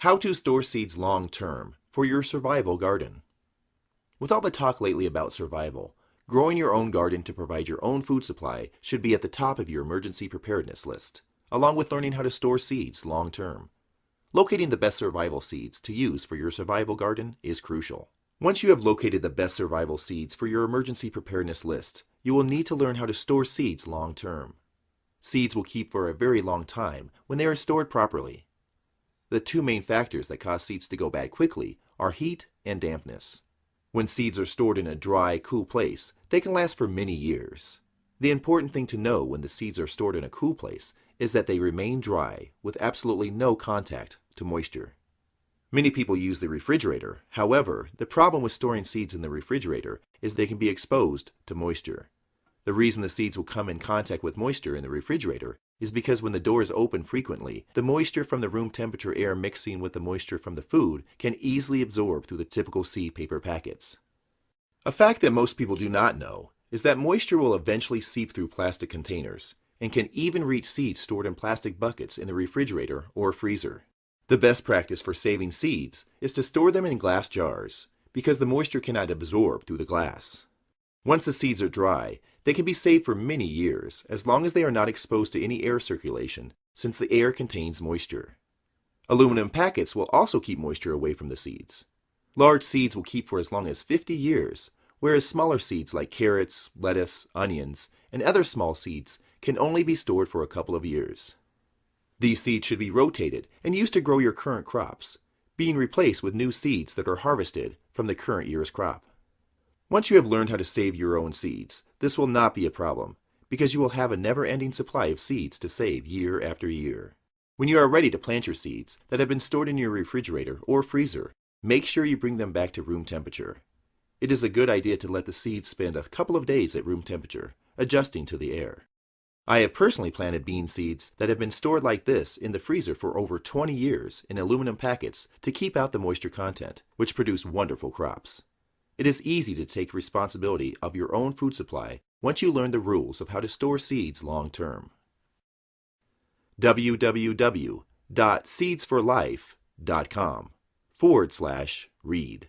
How to store seeds long-term for your survival garden. With all the talk lately about survival, growing your own garden to provide your own food supply should be at the top of your emergency preparedness list, along with learning how to store seeds long-term. Locating the best survival seeds to use for your survival garden is crucial. Once you have located the best survival seeds for your emergency preparedness list, you will need to learn how to store seeds long-term. Seeds will keep for a very long time when they are stored properly. The two main factors that cause seeds to go bad quickly are heat and dampness. When seeds are stored in a dry, cool place, they can last for many years. The important thing to know when the seeds are stored in a cool place is that they remain dry with absolutely no contact to moisture. Many people use the refrigerator. However, the problem with storing seeds in the refrigerator is they can be exposed to moisture. The reason the seeds will come in contact with moisture in the refrigerator is because when the door is open frequently, the moisture from the room temperature air mixing with the moisture from the food can easily absorb through the typical seed paper packets. A fact that most people do not know is that moisture will eventually seep through plastic containers and can even reach seeds stored in plastic buckets in the refrigerator or freezer. The best practice for saving seeds is to store them in glass jars because the moisture cannot absorb through the glass. Once the seeds are dry, they can be saved for many years as long as they are not exposed to any air circulation, since the air contains moisture. Aluminum packets will also keep moisture away from the seeds. Large seeds will keep for as long as 50 years, whereas smaller seeds like carrots, lettuce, onions, and other small seeds can only be stored for a couple of years. These seeds should be rotated and used to grow your current crops, being replaced with new seeds that are harvested from the current year's crop. Once you have learned how to save your own seeds, this will not be a problem, because you will have a never-ending supply of seeds to save year after year. When you are ready to plant your seeds that have been stored in your refrigerator or freezer, make sure you bring them back to room temperature. It is a good idea to let the seeds spend a couple of days at room temperature, adjusting to the air. I have personally planted bean seeds that have been stored like this in the freezer for over 20 years in aluminum packets to keep out the moisture content, which produce wonderful crops. It is easy to take responsibility of your own food supply once you learn the rules of how to store seeds long-term. www.seedsforlife.com/read